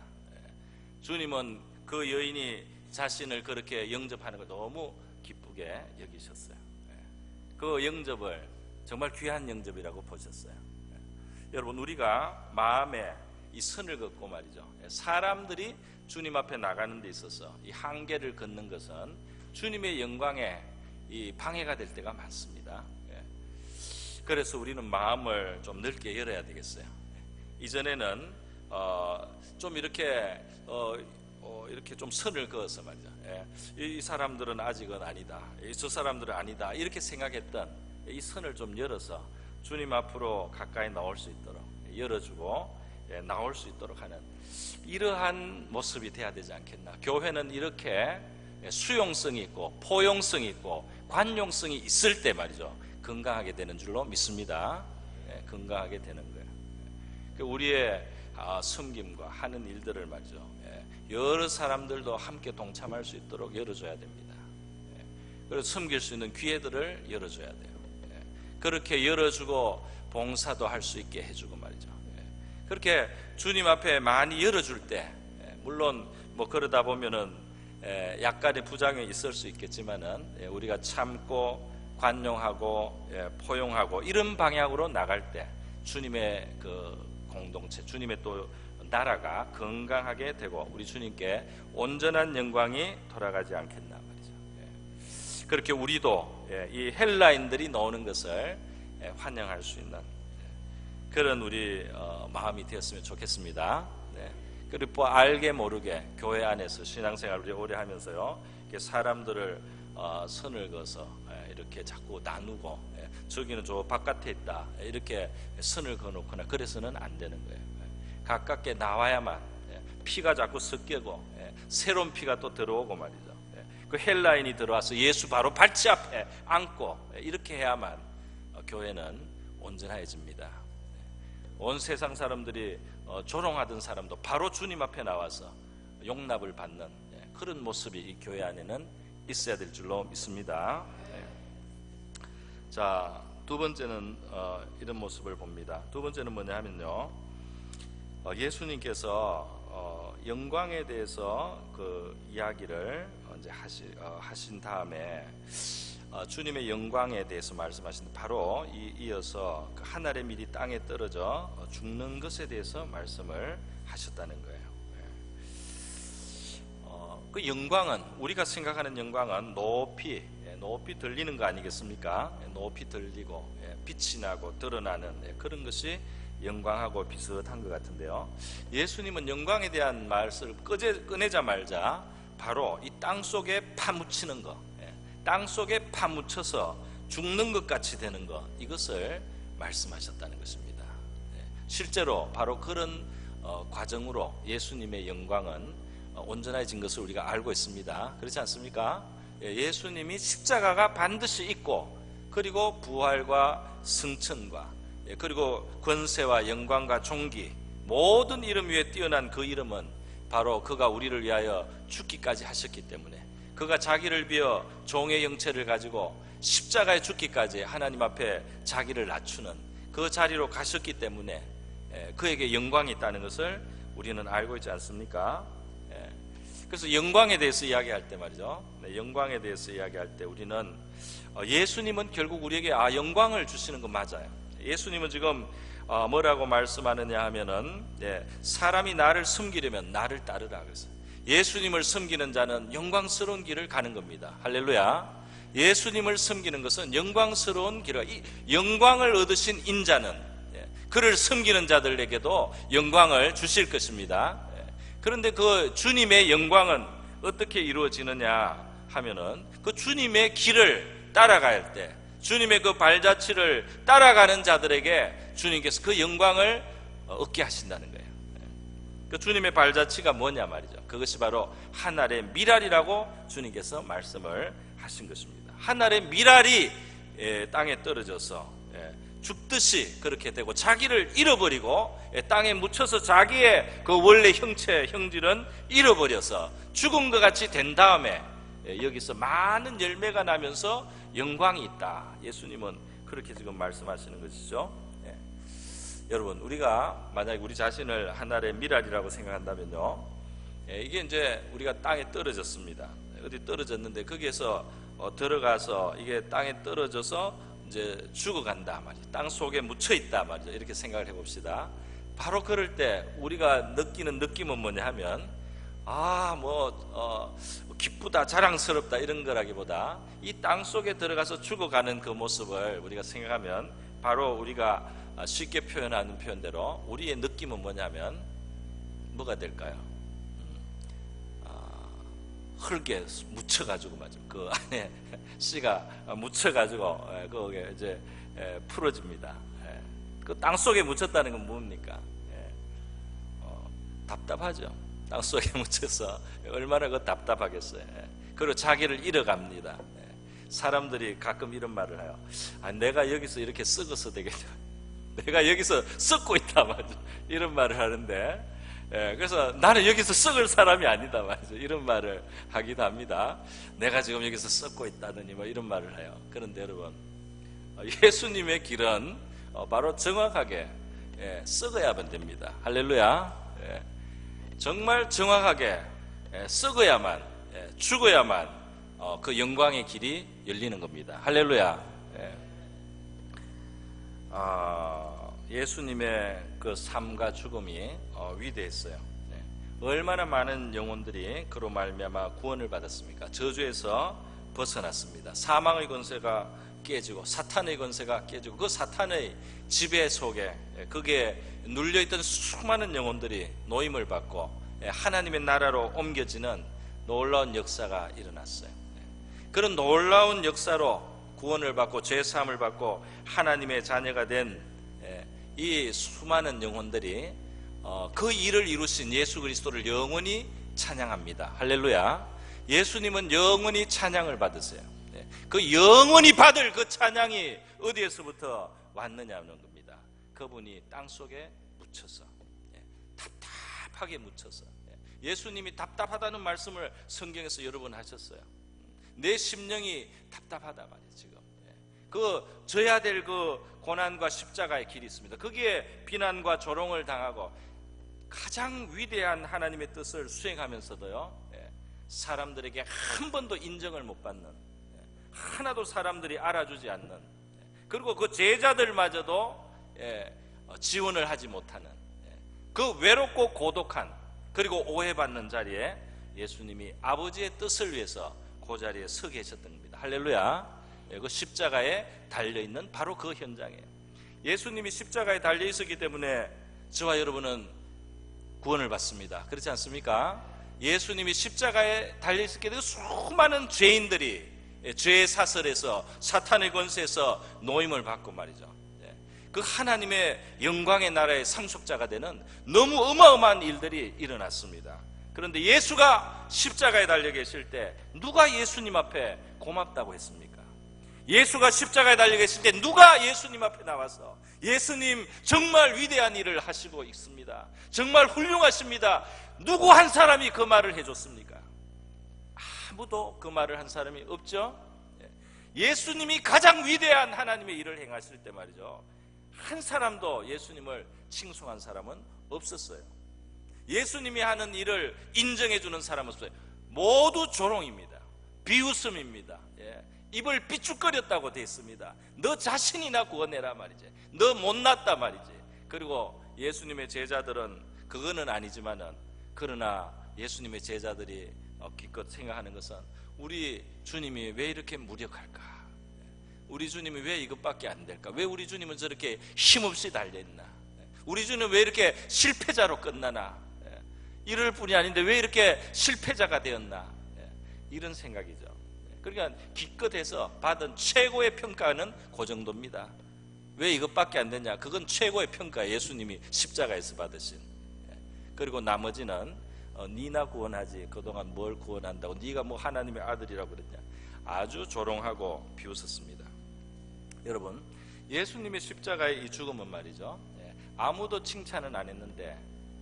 Speaker 1: 주님은 그 여인이 자신을 그렇게 영접하는 걸 너무 기쁘게 여기셨어요. 그 영접을 정말 귀한 영접이라고 보셨어요. 여러분, 우리가 마음에 이 선을 긋고 말이죠, 사람들이 주님 앞에 나가는 데 있어서 이 한계를 긋는 것은 주님의 영광에 이 방해가 될 때가 많습니다. 그래서 우리는 마음을 좀 넓게 열어야 되겠어요. 이전에는 좀 이렇게 이렇게 좀 선을 그어서 말이죠, 이 사람들은 아직은 아니다, 저 사람들은 아니다, 이렇게 생각했던 이 선을 좀 열어서 주님 앞으로 가까이 나올 수 있도록 열어주고 나올 수 있도록 하는 이러한 모습이 돼야 되지 않겠나. 교회는 이렇게 수용성이 있고 포용성이 있고 관용성이 있을 때 말이죠, 건강하게 되는 줄로 믿습니다. 건강하게 되는 거예요. 우리의 섬김과 하는 일들을 말이죠, 여러 사람들도 함께 동참할 수 있도록 열어줘야 됩니다. 그래서 섬길 수 있는 기회들을 열어줘야 돼요. 그렇게 열어주고 봉사도 할 수 있게 해주고 말이죠. 그렇게 주님 앞에 많이 열어줄 때, 물론 뭐 그러다 보면은 약간의 부작용이 있을 수 있겠지만은 우리가 참고 관용하고 포용하고 이런 방향으로 나갈 때 주님의 그 공동체, 주님의 또 나라가 건강하게 되고 우리 주님께 온전한 영광이 돌아가지 않겠나 말이죠. 그렇게 우리도 이 헬라인들이 나오는 것을 환영할 수 있는 그런 우리 마음이 되었으면 좋겠습니다. 그리고 알게 모르게 교회 안에서 신앙생활을 우리 오래 하면서요, 사람들을 선을 그어서 이렇게 자꾸 나누고 저기는 저 바깥에 있다 이렇게 선을 그어놓거나 그래서는 안 되는 거예요. 가깝게 나와야만 피가 자꾸 섞이고 새로운 피가 또 들어오고 말이죠. 그 헬라인이 들어와서 예수 바로 발치 앞에 앉고 이렇게 해야만 교회는 온전해집니다. 온 세상 사람들이 조롱하던 사람도 바로 주님 앞에 나와서 용납을 받는 그런 모습이 이 교회 안에는 있어야 될 줄로 믿습니다. 자, 두 번째는 이런 모습을 봅니다. 두 번째는 뭐냐 하면요, 예수님께서 영광에 대해서 그 이야기를 이제 하신 다음에 주님의 영광에 대해서 말씀하시는데 바로 이어서 그 하늘의 밀이 땅에 떨어져 죽는 것에 대해서 말씀을 하셨다는 거예요. 그 영광은, 우리가 생각하는 영광은 높이 들리는 거 아니겠습니까? 높이 들리고 빛이 나고 드러나는 그런 것이 영광하고 비슷한 것 같은데요, 예수님은 영광에 대한 말씀을 꺼내자마자 바로 이 땅 속에 파묻히는 것, 땅 속에 파묻혀서 죽는 것 같이 되는 것, 이것을 말씀하셨다는 것입니다. 실제로 바로 그런 과정으로 예수님의 영광은 온전해진 것을 우리가 알고 있습니다. 그렇지 않습니까? 예수님이 십자가가 반드시 있고, 그리고 부활과 승천과 그리고 권세와 영광과 존귀, 모든 이름 위에 뛰어난 그 이름은 바로 그가 우리를 위하여 죽기까지 하셨기 때문에, 그가 자기를 비어 종의 형체를 가지고 십자가에 죽기까지 하나님 앞에 자기를 낮추는 그 자리로 가셨기 때문에 그에게 영광이 있다는 것을 우리는 알고 있지 않습니까? 그래서 영광에 대해서 이야기할 때 말이죠, 영광에 대해서 이야기할 때 우리는 예수님은 결국 우리에게 영광을 주시는 거 맞아요. 예수님은 지금 뭐라고 말씀하느냐 하면은 사람이 나를 섬기려면 나를 따르라 그랬어요. 예수님을 섬기는 자는 영광스러운 길을 가는 겁니다. 할렐루야. 예수님을 섬기는 것은 영광스러운 길을, 이 영광을 얻으신 인자는 그를 섬기는 자들에게도 영광을 주실 것입니다. 그런데 그 주님의 영광은 어떻게 이루어지느냐 하면은 그 주님의 길을 따라갈 때, 주님의 그 발자취를 따라가는 자들에게 주님께서 그 영광을 얻게 하신다는 거예요. 그 주님의 발자취가 뭐냐 말이죠. 그것이 바로 하늘의 미랄이라고 주님께서 말씀을 하신 것입니다. 하늘의 미랄이 땅에 떨어져서 죽듯이 그렇게 되고 자기를 잃어버리고 땅에 묻혀서 자기의 그 원래 형체, 형질은 잃어버려서 죽은 것 같이 된 다음에 여기서 많은 열매가 나면서 영광이 있다. 예수님은 그렇게 지금 말씀하시는 것이죠. 여러분, 우리가 만약에 우리 자신을 하늘의 미랄이라고 생각한다면요, 이게 이제 우리가 땅에 떨어졌습니다. 어디 떨어졌는데 거기에서 들어가서 이게 땅에 떨어져서 이제 죽어간다 말이죠. 땅 속에 묻혀 있다 말이죠. 이렇게 생각을 해봅시다. 바로 그럴 때 우리가 느끼는 느낌은 뭐냐 하면 기쁘다, 자랑스럽다 이런 거라기보다 이 땅 속에 들어가서 죽어가는 그 모습을 우리가 생각하면 바로 우리가 쉽게 표현하는 표현대로 우리의 느낌은 뭐냐면 뭐가 될까요? 흙에 묻혀가지고 맞죠. 그 안에 씨가 묻혀가지고 그게 이제 풀어집니다. 그 땅 속에 묻혔다는 건 뭡니까? 답답하죠. 땅 속에 묻혀서 얼마나 그 답답하겠어요. 그리고 자기를 잃어갑니다. 사람들이 가끔 이런 말을 해요. 내가 여기서 이렇게 썩어서 되겠냐. 내가 여기서 썩고 있다 말이죠. 이런 말을 하는데, 그래서 나는 여기서 썩을 사람이 아니다 말이죠. 이런 말을 하기도 합니다. 내가 지금 여기서 썩고 있다더니 뭐 이런 말을 해요. 그런데 여러분, 예수님의 길은 바로 정확하게 썩어야만 됩니다. 할렐루야. 정말 정확하게 썩어야만, 죽어야만 그 영광의 길이 열리는 겁니다. 할렐루야. 예수님의 그 삶과 죽음이 위대했어요. 얼마나 많은 영혼들이 그로 말미암아 구원을 받았습니까? 저주에서 벗어났습니다. 사망의 권세가 깨지고 사탄의 권세가 깨지고 그 사탄의 지배 속에 거기에 눌려있던 수많은 영혼들이 노임을 받고 하나님의 나라로 옮겨지는 놀라운 역사가 일어났어요. 그런 놀라운 역사로 구원을 받고 죄사함을 받고 하나님의 자녀가 된 이 수많은 영혼들이 그 일을 이루신 예수 그리스도를 영원히 찬양합니다. 할렐루야. 예수님은 영원히 찬양을 받으세요. 그 영원히 받을 그 찬양이 어디에서부터 왔느냐는 겁니다. 그분이 땅속에 묻혀서, 답답하게 묻혀서, 예수님이 답답하다는 말씀을 성경에서 여러 번 하셨어요. 내 심령이 답답하다 말이에요. 지금 그 져야 될 그 고난과 십자가의 길이 있습니다. 거기에 비난과 조롱을 당하고 가장 위대한 하나님의 뜻을 수행하면서도요, 사람들에게 한 번도 인정을 못 받는, 하나도 사람들이 알아주지 않는, 그리고 그 제자들마저도 지원을 하지 못하는 그 외롭고 고독한, 그리고 오해받는 자리에 예수님이 아버지의 뜻을 위해서 그 자리에 서 계셨던 겁니다. 할렐루야. 그 십자가에 달려있는 바로 그 현장이에요. 예수님이 십자가에 달려 있었기 때문에 저와 여러분은 구원을 받습니다. 그렇지 않습니까? 예수님이 십자가에 달려 있었기 때문에 수많은 죄인들이 죄의 사슬에서 사탄의 권세에서 노임을 받고 말이죠. 그 하나님의 영광의 나라의 상속자가 되는 너무 어마어마한 일들이 일어났습니다. 그런데 예수가 십자가에 달려 계실 때 누가 예수님 앞에 고맙다고 했습니까? 예수가 십자가에 달려 계실 때 누가 예수님 앞에 나와서 예수님 정말 위대한 일을 하시고 있습니다, 정말 훌륭하십니다, 누구 한 사람이 그 말을 해줬습니까? 아무도 그 말을 한 사람이 없죠. 예수님이 가장 위대한 하나님의 일을 행하실 때 말이죠, 한 사람도 예수님을 칭송한 사람은 없었어요. 예수님이 하는 일을 인정해주는 사람은 없어요. 모두 조롱입니다. 비웃음입니다. 입을 삐죽거렸다고 되어 있습니다. 너 자신이나 구원해라 말이지, 너 못났다 말이지. 그리고 예수님의 제자들은 그거는 아니지만은, 그러나 예수님의 제자들이 기껏 생각하는 것은 우리 주님이 왜 이렇게 무력할까? 우리 주님이 왜 이것밖에 안 될까? 왜 우리 주님은 저렇게 힘없이 달려있나? 우리 주는 왜 이렇게 실패자로 끝나나? 이럴 뿐이 아닌데 왜 이렇게 실패자가 되었나? 이런 생각이죠. 그러니까 기껏해서 받은 최고의 평가는 그 정도입니다. 왜 이것밖에 안 되냐? 그건 최고의 평가, 예수님이 십자가에서 받으신. 그리고 나머지는 니나 구원하지 그동안 뭘 구원한다고, 네가 뭐 하나님의 아들이라고 그랬냐? 아주 조롱하고 비웃었습니다. 여러분, 예수님의 십자가의 이 죽음은 말이죠, 아무도 칭찬은 안 했는데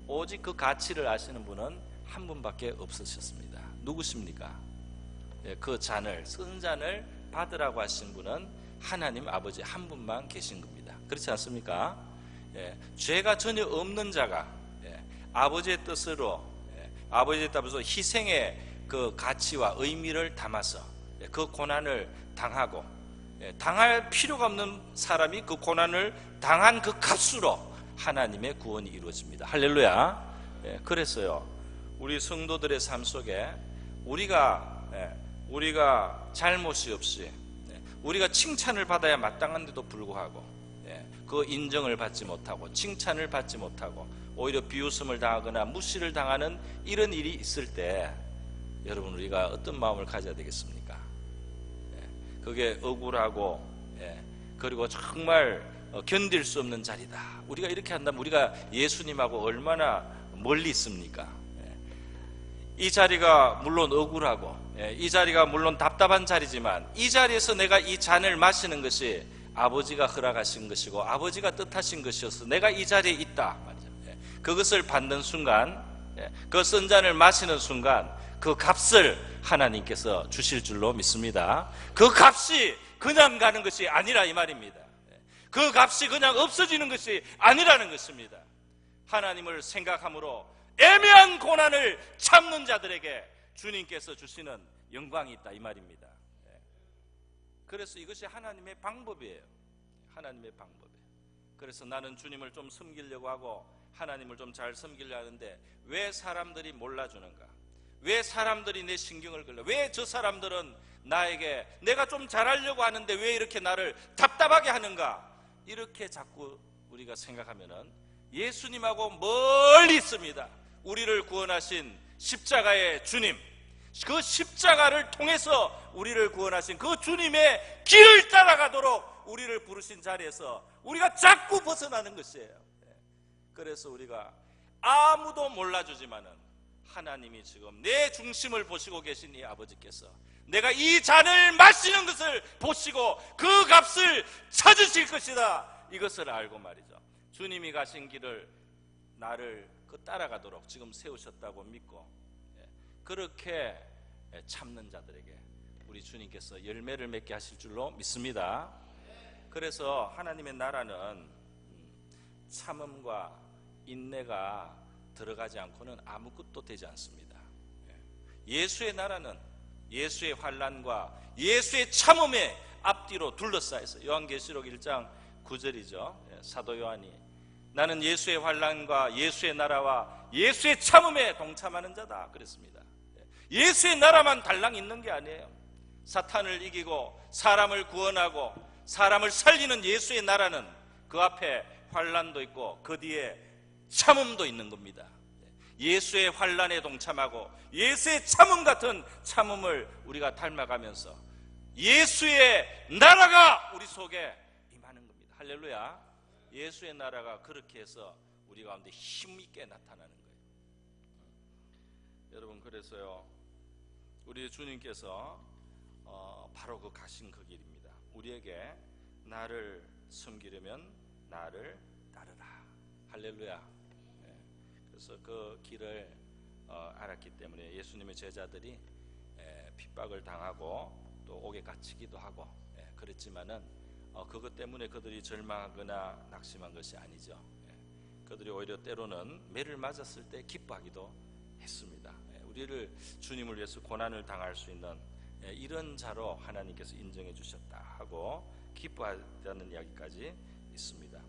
Speaker 1: 오직 그 가치를 아시는 분은 한 분밖에 없으셨습니다. 누구십니까? 그 잔을, 쓴 잔을 받으라고 하신 분은 하나님 아버지 한 분만 계신 겁니다. 그렇지 않습니까? 죄가 전혀 없는 자가 아버지의 뜻으로, 아버지의 뜻으로 희생의 그 가치와 의미를 담아서 그 고난을 당하고, 당할 필요가 없는 사람이 그 고난을 당한 그 값으로 하나님의 구원이 이루어집니다. 할렐루야. 그래서요, 우리 성도들의 삶 속에 우리가 잘못이 없이, 우리가 칭찬을 받아야 마땅한데도 불구하고 그 인정을 받지 못하고 칭찬을 받지 못하고 오히려 비웃음을 당하거나 무시를 당하는 이런 일이 있을 때, 여러분, 우리가 어떤 마음을 가져야 되겠습니까? 그게 억울하고, 그리고 정말 견딜 수 없는 자리다. 우리가 이렇게 한다면 우리가 예수님하고 얼마나 멀리 있습니까? 이 자리가 물론 억울하고, 이 자리가 물론 답답한 자리지만, 이 자리에서 내가 이 잔을 마시는 것이 아버지가 허락하신 것이고 아버지가 뜻하신 것이어서 내가 이 자리에 있다 말이죠. 그것을 받는 순간, 그 쓴 잔을 마시는 순간 그 값을 하나님께서 주실 줄로 믿습니다. 그 값이 그냥 가는 것이 아니라 이 말입니다. 그 값이 그냥 없어지는 것이 아니라는 것입니다. 하나님을 생각함으로 애매한 고난을 참는 자들에게 주님께서 주시는 영광이 있다 이 말입니다. 그래서 이것이 하나님의 방법이에요. 하나님의 방법이에요. 그래서 나는 주님을 좀 섬기려고 하고 하나님을 좀 잘 섬기려 하는데 왜 사람들이 몰라주는가? 왜 사람들이 내 신경을 걸려? 왜 저 사람들은 나에게, 내가 좀 잘하려고 하는데 왜 이렇게 나를 답답하게 하는가? 이렇게 자꾸 우리가 생각하면은 예수님하고 멀리 있습니다. 우리를 구원하신 십자가의 주님, 그 십자가를 통해서 우리를 구원하신 그 주님의 길을 따라가도록 우리를 부르신 자리에서 우리가 자꾸 벗어나는 것이에요. 그래서 우리가 아무도 몰라주지만은 하나님이 지금 내 중심을 보시고 계신 이 아버지께서 내가 이 잔을 마시는 것을 보시고 그 값을 찾으실 것이다, 이것을 알고 말이죠, 주님이 가신 길을 나를 따라가도록 지금 세우셨다고 믿고, 그렇게 참는 자들에게 우리 주님께서 열매를 맺게 하실 줄로 믿습니다. 그래서 하나님의 나라는 참음과 인내가 들어가지 않고는 아무것도 되지 않습니다. 예수의 나라는 예수의 환난과 예수의 참음의 앞뒤로 둘러싸여 있어요. 요한계시록 1장 9절이죠. 사도 요한이 나는 예수의 환난과 예수의 나라와 예수의 참음에 동참하는 자다 그랬습니다. 예수의 나라만 달랑 있는 게 아니에요. 사탄을 이기고 사람을 구원하고 사람을 살리는 예수의 나라는 그 앞에 환난도 있고 그 뒤에 참음도 있는 겁니다. 예수의 환난에 동참하고 예수의 참음 같은 참음을 우리가 닮아가면서 예수의 나라가 우리 속에 임하는 겁니다. 할렐루야. 예수의 나라가 그렇게 해서 우리 가운데 힘있게 나타나는 거예요. 여러분, 그래서요, 우리 주님께서 바로 그 가신 그 길입니다. 우리에게 나를 섬기려면 나를 따르라. 할렐루야. 그래서 그 길을 알았기 때문에 예수님의 제자들이 핍박을 당하고 또 옥에 갇히기도 하고 그랬지만은 그것 때문에 그들이 절망하거나 낙심한 것이 아니죠. 그들이 오히려 때로는 매를 맞았을 때 기뻐하기도 했습니다. 우리를 주님을 위해서 고난을 당할 수 있는 이런 자로 하나님께서 인정해 주셨다 하고 기뻐하다는 이야기까지 있습니다.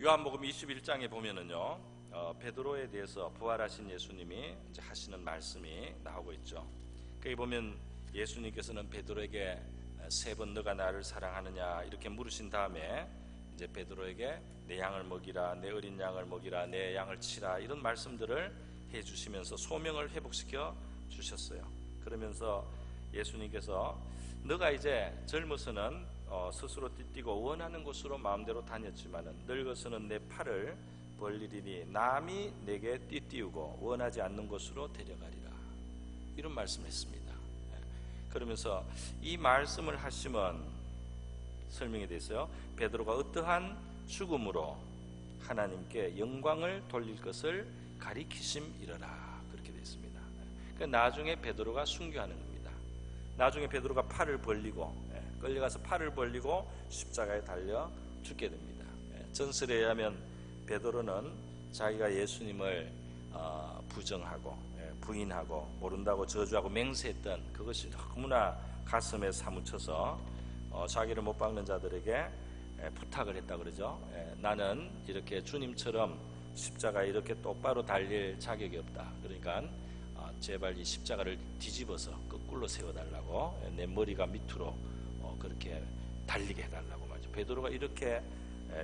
Speaker 1: 요한복음 21장에 보면은요, 베드로에 대해서 부활하신 예수님이 이제 하시는 말씀이 나오고 있죠. 거기 보면 예수님께서는 베드로에게 3번 너가 나를 사랑하느냐 이렇게 물으신 다음에 이제 베드로에게 내 양을 먹이라, 내 어린 양을 먹이라, 내 양을 치라, 이런 말씀들을 해주시면서 소명을 회복시켜 주셨어요. 그러면서 예수님께서 너가 이제 젊어서는 스스로 띠뛰고 원하는 곳으로 마음대로 다녔지만은 늙어서는 내 팔을 벌리리니 남이 내게 띠띠우고 원하지 않는 곳으로 데려가리라, 이런 말씀을 했습니다. 그러면서 이 말씀을 하시면 설명이 됐어요. 베드로가 어떠한 죽음으로 하나님께 영광을 돌릴 것을 가리키심이러라, 그렇게 되어 있습니다. 그러니까 나중에 베드로가 순교하는 겁니다. 나중에 베드로가 팔을 벌리고 끌려가서 팔을 벌리고 십자가에 달려 죽게 됩니다. 전설에 의하면 베드로는 자기가 예수님을 부정하고 부인하고 모른다고 저주하고 맹세했던 그것이 너무나 가슴에 사무쳐서 자기를 못 박는 자들에게 부탁을 했다 그러죠. 나는 이렇게 주님처럼 십자가에 이렇게 똑바로 달릴 자격이 없다. 그러니까 제발 이 십자가를 뒤집어서 거꾸로 세워달라고, 내 머리가 밑으로 그렇게 달리게 해달라고 말이죠. 베드로가 이렇게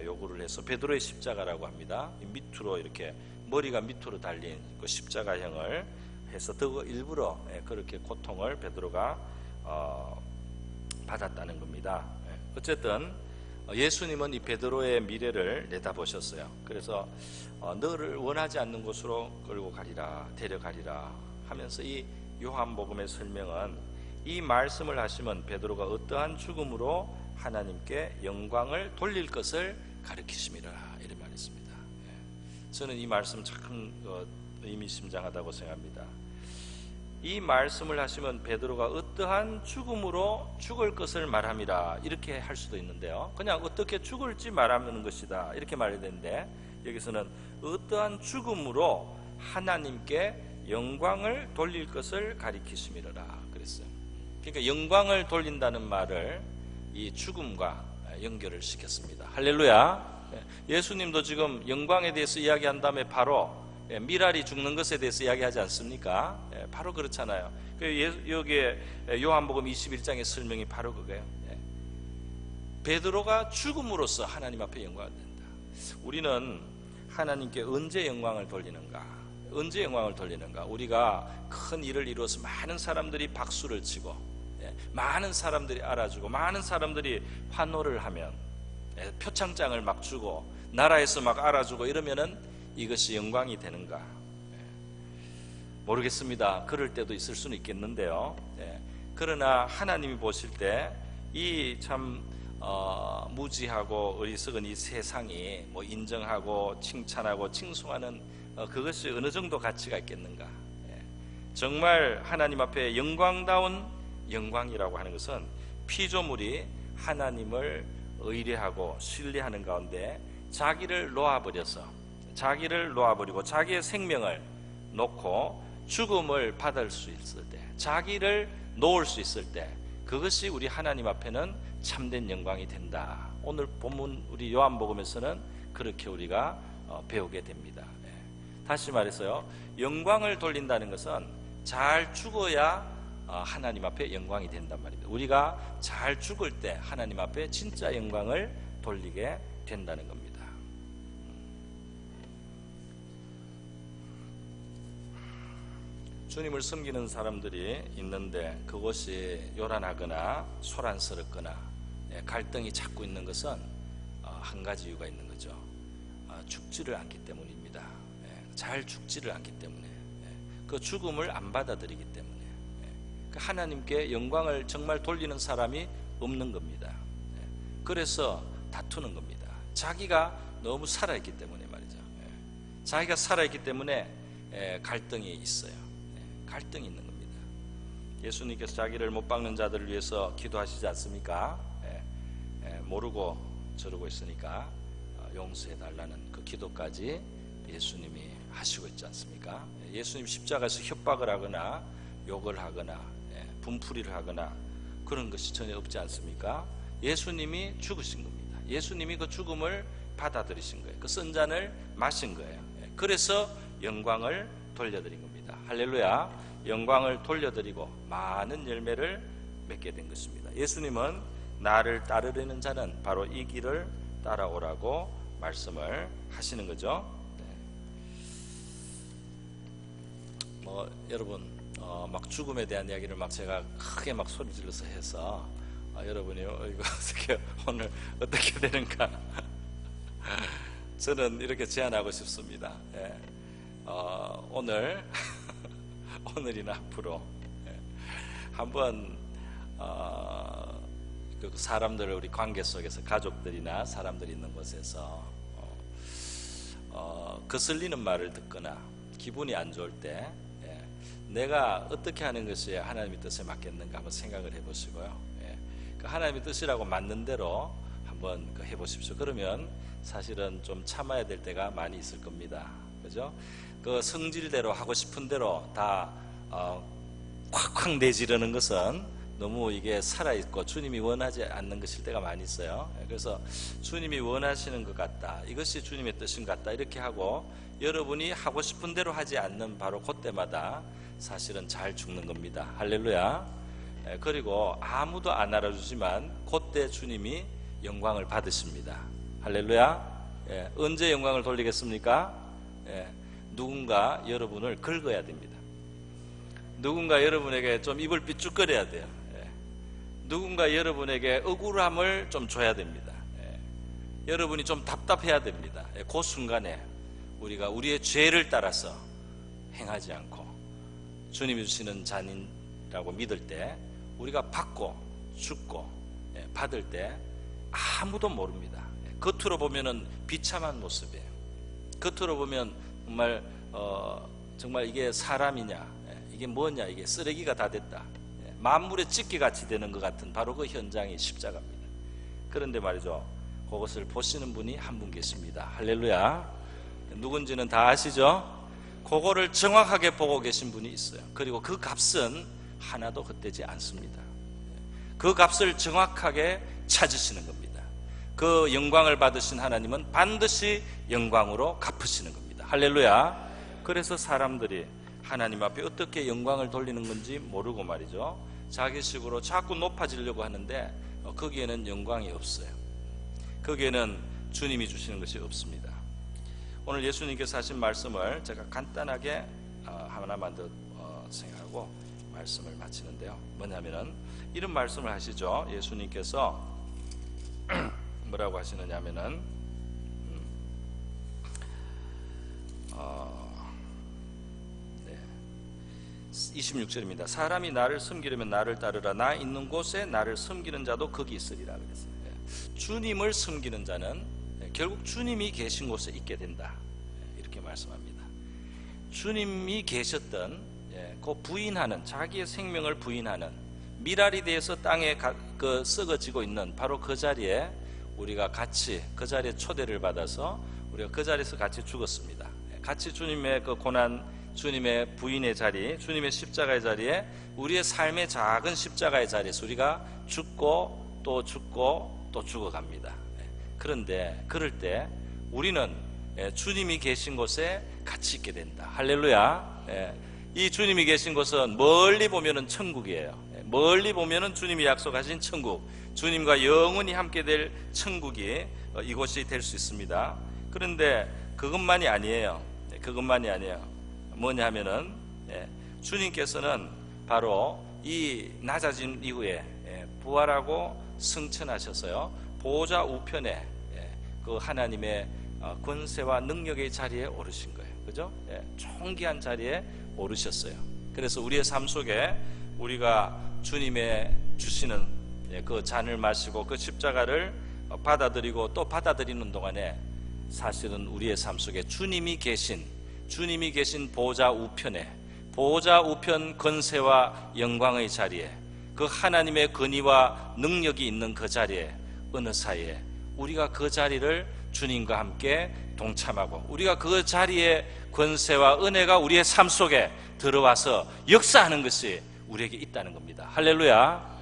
Speaker 1: 요구를 해서 베드로의 십자가라고 합니다. 밑으로 이렇게 머리가 밑으로 달린 그 십자가형을 해서 더 일부러 그렇게 고통을 베드로가 받았다는 겁니다. 어쨌든 예수님은 이 베드로의 미래를 내다보셨어요. 그래서 너를 원하지 않는 곳으로 끌고 가리라, 데려가리라 하면서 이 요한복음의 설명은 이 말씀을 하시면 베드로가 어떠한 죽음으로 하나님께 영광을 돌릴 것을 가르치심이라, 이런 말이 있습니다. 저는 이 말씀 참 의미심장하다고 생각합니다. 이 말씀을 하시면 베드로가 어떠한 죽음으로 죽을 것을 말함이라, 이렇게 할 수도 있는데요. 그냥 어떻게 죽을지 말하는 것이다, 이렇게 말해야 되는데 여기서는 어떠한 죽음으로 하나님께 영광을 돌릴 것을 가리키심이라 그랬어요. 그러니까 영광을 돌린다는 말을 이 죽음과 연결을 시켰습니다. 할렐루야. 예수님도 지금 영광에 대해서 이야기한 다음에 바로 미랄이 죽는 것에 대해서 이야기하지 않습니까? 바로 그렇잖아요. 여기에 요한복음 21장의 설명이 바로 그거예요. 베드로가 죽음으로써 하나님 앞에 영광을 된다. 우리는 하나님께 언제 영광을 돌리는가? 언제 영광을 돌리는가? 우리가 큰 일을 이루어서 많은 사람들이 박수를 치고 많은 사람들이 알아주고 많은 사람들이 환호를 하면 표창장을 막 주고 나라에서 막 알아주고 이러면은 이것이 영광이 되는가? 모르겠습니다. 그럴 때도 있을 수는 있겠는데요. 그러나 하나님이 보실 때 이 참 무지하고 어리석은 이 세상이 뭐 인정하고 칭찬하고 칭송하는 그것이 어느 정도 가치가 있겠는가? 정말 하나님 앞에 영광다운 영광이라고 하는 것은 피조물이 하나님을 의뢰하고 신뢰하는 가운데 자기를 놓아버리고 자기의 생명을 놓고 죽음을 받을 수 있을 때, 자기를 놓을 수 있을 때, 그것이 우리 하나님 앞에는 참된 영광이 된다. 오늘 본문 우리 요한복음에서는 그렇게 우리가 배우게 됩니다. 다시 말해서요, 영광을 돌린다는 것은 잘 죽어야 하나님 앞에 영광이 된단 말입니다. 우리가 잘 죽을 때 하나님 앞에 진짜 영광을 돌리게 된다는 겁니다. 주님을 섬기는 사람들이 있는데 그것이 요란하거나 소란스럽거나 갈등이 자꾸 있는 것은 한 가지 이유가 있는 거죠. 죽지를 않기 때문입니다. 잘 죽지를 않기 때문에, 그 죽음을 안 받아들이기 때문에, 하나님께 영광을 정말 돌리는 사람이 없는 겁니다. 그래서 다투는 겁니다. 자기가 너무 살아있기 때문에 말이죠. 자기가 살아있기 때문에 갈등이 있어요. 갈등이 있는 겁니다. 예수님께서 자기를 못 박는 자들을 위해서 기도하시지 않습니까? 모르고 저러고 있으니까 용서해 달라는 그 기도까지 예수님이 하시고 있지 않습니까? 예수님 십자가에서 협박을 하거나 욕을 하거나 분풀이를 하거나 그런 것이 전혀 없지 않습니까? 예수님이 죽으신 겁니다. 예수님이 그 죽음을 받아들이신 거예요. 그 쓴 잔을 마신 거예요. 그래서 영광을 돌려드린 겁니다. 할렐루야. 영광을 돌려드리고 많은 열매를 맺게 된 것입니다. 예수님은 나를 따르려는 자는 바로 이 길을 따라오라고 말씀을 하시는 거죠. 여러분 막 죽음에 대한 이야기를 막 제가 크게 막 소리 질러서 해서 여러분이 이거 어떻게 오늘 어떻게 되는가 저는 이렇게 제안하고 싶습니다. 오늘 오늘이나 앞으로 한번 그 사람들 우리 관계 속에서 가족들이나 사람들이 있는 곳에서 거슬리는 말을 듣거나 기분이 안 좋을 때 내가 어떻게 하는 것이 하나님의 뜻에 맞겠는가 한번 생각을 해보시고요. 그 하나님의 뜻이라고 맞는 대로 한번 해보십시오. 그러면 사실은 좀 참아야 될 때가 많이 있을 겁니다. 그죠? 그 성질대로 하고 싶은 대로 다 콱콱 내지르는 것은 너무 이게 살아있고 주님이 원하지 않는 것일 때가 많이 있어요. 그래서 주님이 원하시는 것 같다, 이것이 주님의 뜻인 것 같다, 이렇게 하고 여러분이 하고 싶은 대로 하지 않는 바로 그때마다 사실은 잘 죽는 겁니다. 할렐루야. 그리고 아무도 안 알아주지만 그때 주님이 영광을 받으십니다. 할렐루야. 언제 영광을 돌리겠습니까? 누군가 여러분을 긁어야 됩니다. 누군가 여러분에게 좀 입을 삐죽거려야 돼요. 누군가 여러분에게 억울함을 좀 줘야 됩니다. 여러분이 좀 답답해야 됩니다. 그 순간에 우리가 우리의 죄를 따라서 행하지 않고 주님이 주시는 잔인이라고 믿을 때, 우리가 받고 죽고 받을 때 아무도 모릅니다. 겉으로 보면은 비참한 모습이에요. 겉으로 보면 정말 이게 사람이냐, 이게 뭐냐, 이게 쓰레기가 다 됐다, 만물의 찢기같이 되는 것 같은 바로 그 현장이 십자가입니다. 그런데 말이죠, 그것을 보시는 분이 한 분 계십니다. 할렐루야. 누군지는 다 아시죠? 그거를 정확하게 보고 계신 분이 있어요. 그리고 그 값은 하나도 헛되지 않습니다. 그 값을 정확하게 찾으시는 겁니다. 그 영광을 받으신 하나님은 반드시 영광으로 갚으시는 겁니다. 할렐루야. 그래서 사람들이 하나님 앞에 어떻게 영광을 돌리는 건지 모르고 말이죠, 자기식으로 자꾸 높아지려고 하는데 거기에는 영광이 없어요. 거기에는 주님이 주시는 것이 없습니다. 오늘 예수님께서 하신 말씀을 제가 간단하게 하나만 더 생각하고 말씀을 마치는데요, 뭐냐면은 이런 말씀을 하시죠. 예수님께서 뭐라고 하시느냐면은 26절입니다. 사람이 나를 섬기려면 나를 따르라. 나 있는 곳에 나를 섬기는 자도 거기 있으리라 그랬어요. 주님을 섬기는 자는 결국 주님이 계신 곳에 있게 된다, 이렇게 말씀합니다. 주님이 계셨던 그 부인하는, 자기의 생명을 부인하는, 미랄이 되어서 땅에 썩어지고 있는 바로 그 자리에 우리가 같이, 그 자리에 초대를 받아서 우리가 그 자리에서 같이 죽었습니다. 같이 주님의 그 고난, 주님의 부인의 자리, 주님의 십자가의 자리에, 우리의 삶의 작은 십자가의 자리에서 우리가 죽고 또 죽고 또 죽어갑니다. 그런데 그럴 때 우리는 주님이 계신 곳에 같이 있게 된다. 할렐루야. 이 주님이 계신 곳은 멀리 보면은 천국이에요. 멀리 보면은 주님이 약속하신 천국, 주님과 영원히 함께 될 천국이 이곳이 될 수 있습니다. 그런데 그것만이 아니에요. 그것만이 아니에요. 뭐냐 하면은 주님께서는 바로 이 낮아진 이후에 부활하고 승천하셔서요, 보좌 우편에 그 하나님의 권세와 능력의 자리에 오르신 거예요. 그죠? 존귀한 자리에 오르셨어요. 그래서 우리의 삶 속에 우리가 주님의 주시는 그 잔을 마시고 그 십자가를 받아들이고 또 받아들이는 동안에 사실은 우리의 삶 속에 주님이 계신 보좌 우편에, 보좌 우편 권세와 영광의 자리에, 그 하나님의 권위와 능력이 있는 그 자리에, 어느 사이에 우리가 그 자리를 주님과 함께 동참하고 우리가 그 자리에 권세와 은혜가 우리의 삶 속에 들어와서 역사하는 것이 우리에게 있다는 겁니다. 할렐루야.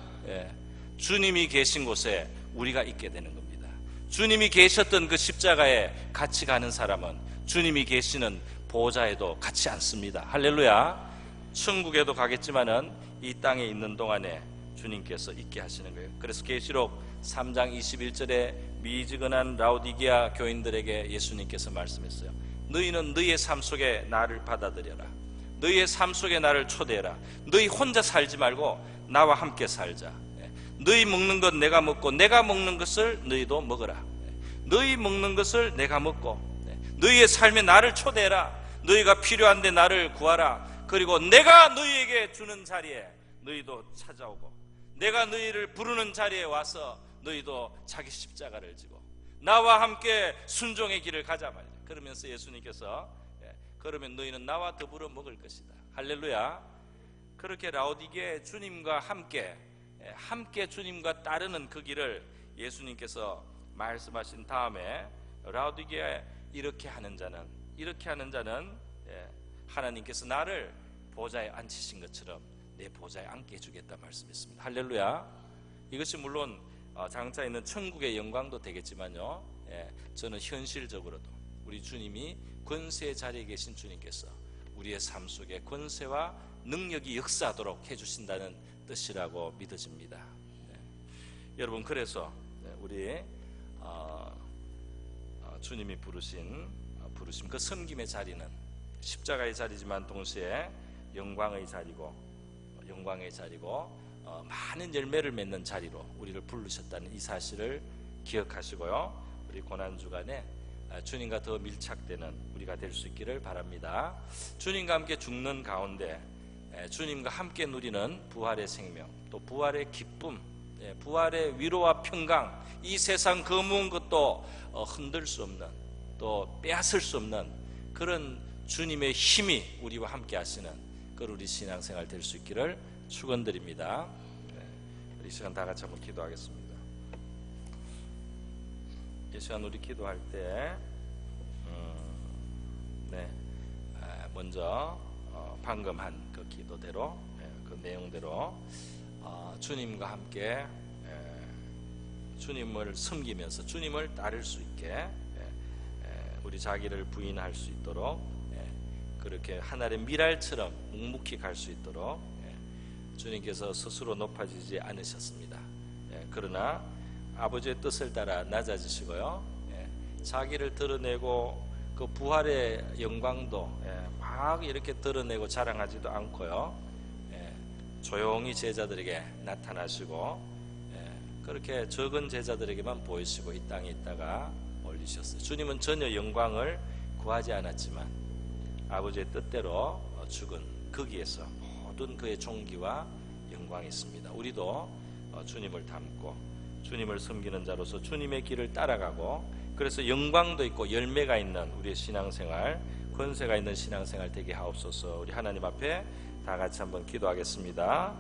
Speaker 1: 주님이 계신 곳에 우리가 있게 되는 겁니다. 주님이 계셨던 그 십자가에 같이 가는 사람은 주님이 계시는 보좌에도 같이 앉습니다. 할렐루야. 천국에도 가겠지만은 이 땅에 있는 동안에 주님께서 있게 하시는 거예요. 그래서 계시록 3장 21절에 미지근한 라오디게아 교인들에게 예수님께서 말씀했어요. 너희는 너희의 삶 속에 나를 받아들여라. 너희의 삶 속에 나를 초대해라. 너희 혼자 살지 말고 나와 함께 살자. 너희 먹는 것 내가 먹고 내가 먹는 것을 너희도 먹어라. 너희 먹는 것을 내가 먹고 너희의 삶에 나를 초대해라. 너희가 필요한데 나를 구하라. 그리고 내가 너희에게 주는 자리에 너희도 찾아오고 내가 너희를 부르는 자리에 와서 너희도 자기 십자가를 지고 나와 함께 순종의 길을 가자 말이죠. 그러면서 예수님께서 그러면 너희는 나와 더불어 먹을 것이다. 할렐루야. 그렇게 라오디게에 주님과 함께 주님과 따르는 그 길을 예수님께서 말씀하신 다음에 라오디게에 이렇게 하는 자는 하나님께서 나를 보좌에 앉히신 것처럼 내 보좌에 앉게 해주겠다 말씀했습니다. 할렐루야. 이것이 물론 장차 있는 천국의 영광도 되겠지만요, 저는 현실적으로도 우리 주님이 권세의 자리에 계신 주님께서 우리의 삶 속에 권세와 능력이 역사하도록 해주신다는 뜻이라고 믿어집니다. 여러분, 그래서 우리 주님이 부르신 그 섬김의 자리는 십자가의 자리지만 동시에 영광의 자리고 많은 열매를 맺는 자리로 우리를 부르셨다는 이 사실을 기억하시고요, 우리 고난주간에 주님과 더 밀착되는 우리가 될 수 있기를 바랍니다. 주님과 함께 죽는 가운데 주님과 함께 누리는 부활의 생명, 또 부활의 기쁨, 부활의 위로와 평강, 이 세상 그 무슨 것도 흔들 수 없는, 또 빼앗을 수 없는 그런 주님의 힘이 우리와 함께 하시는 그런 우리 신앙생활 될 수 있기를 축원드립니다. 이 시간 다 같이 한번 기도하겠습니다. 이 시간 우리 기도할 때 먼저 방금 한 그 기도대로, 그 내용대로 주님과 함께 주님을 섬기면서 주님을 따를 수 있게 우리 자기를 부인할 수 있도록, 그렇게 하늘의 미랄처럼 묵묵히 갈 수 있도록 주님께서 스스로 높아지지 않으셨습니다. 그러나 아버지의 뜻을 따라 낮아지시고요, 자기를 드러내고 그 부활의 영광도 막 이렇게 드러내고 자랑하지도 않고요, 조용히 제자들에게 나타나시고 그렇게 적은 제자들에게만 보이시고 이 땅에 있다가 올리셨어요. 주님은 전혀 영광을 구하지 않았지만 아버지의 뜻대로 죽은 거기에서 모든 그의 존귀와 영광이 있습니다. 우리도 주님을 닮고 주님을 섬기는 자로서 주님의 길을 따라가고, 그래서 영광도 있고 열매가 있는 우리의 신앙생활, 권세가 있는 신앙생활 되게 하옵소서. 우리 하나님 앞에 다 같이 한번 기도하겠습니다.